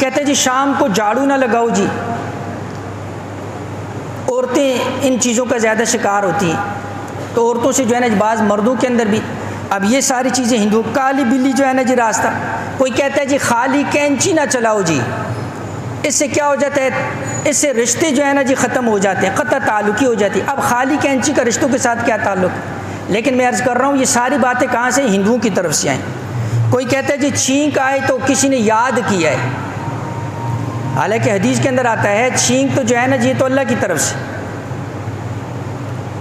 کہتے ہیں جی شام کو جھاڑو نہ لگاؤ جی، عورتیں ان چیزوں کا زیادہ شکار ہوتی ہیں، تو عورتوں سے جو ہے نا بعض مردوں کے اندر بھی اب یہ ساری چیزیں ہندو، کالی بلی جو ہے نا جی راستہ، کوئی کہتا ہے جی خالی کینچی نہ چلاؤ جی، اس سے کیا ہو جاتا ہے، اس سے رشتے جو ہے نا جی ختم ہو جاتے ہیں، قطع تعلقی ہو جاتی ہے۔ اب خالی کینچی کا رشتوں کے ساتھ کیا تعلق؟ لیکن میں عرض کر رہا ہوں یہ ساری باتیں کہاں سے؟ ہندوؤں کی طرف سے آئیں۔ کوئی کہتا ہے جی چھینک آئے تو کسی نے یاد کیا ہے، حالانکہ حدیث کے اندر آتا ہے چھینک تو جو ہے نا جی تو اللہ کی طرف سے،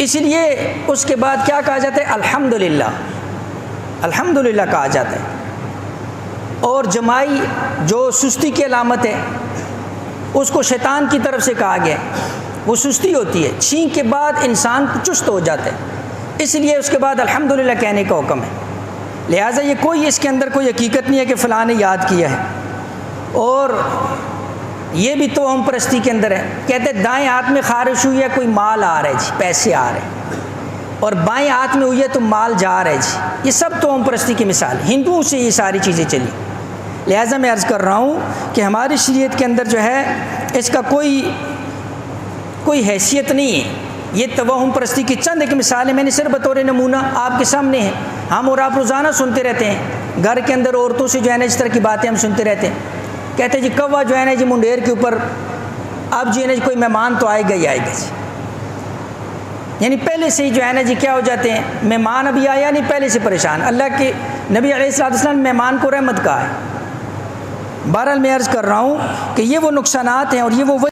اس لیے اس کے بعد کیا کہا جاتا ہے؟ الحمدللہ، الحمدللہ کہا جاتا ہے۔ اور جمائی جو سستی کی علامت ہے اس کو شیطان کی طرف سے کہا گیا ہے، وہ سستی ہوتی ہے، چھینک کے بعد انسان چست ہو جاتا ہے، اس لیے اس کے بعد الحمدللہ کہنے کا حکم ہے۔ لہٰذا یہ کوئی اس کے اندر کوئی حقیقت نہیں ہے کہ فلاں نے یاد کیا ہے۔ اور یہ بھی توہم پرستی کے اندر ہے، کہتے ہیں دائیں ہاتھ میں خارش ہوئی ہے، کوئی مال آ رہا ہے جی، پیسے آ رہے ہیں، اور بائیں ہاتھ میں ہوئی ہے تو مال جا رہا ہے جی، یہ سب توہم پرستی کی مثال، ہندوؤں سے یہ ساری چیزیں چلی۔ لہٰذا میں عرض کر رہا ہوں کہ ہماری شریعت کے اندر جو ہے اس کا کوئی حیثیت نہیں ہے، یہ توہم پرستی کی چند ایک مثالیں میں نے صرف بطور نمونہ آپ کے سامنے ہیں۔ ہم اور آپ روزانہ سنتے رہتے ہیں، گھر کے اندر عورتوں سے جو ہے نا اس طرح کی باتیں ہم سنتے رہتے ہیں، کہتے ہیں جی کوا جو ہے نا جی منڈیر کے اوپر، اب جو ہے نا کوئی مہمان تو آئے گا ہی آئے گا جی، یعنی پہلے سے ہی جو ہے نا جی کیا ہو جاتے ہیں، مہمان ابھی آیا نہیں پہلے سے پریشان۔ اللہ کے نبی علیہ الصلوۃ والسلام نے مہمان کو رحمت کہا ہے۔ بہرحال میں عرض کر رہا ہوں کہ یہ وہ نقصانات ہیں اور یہ وہ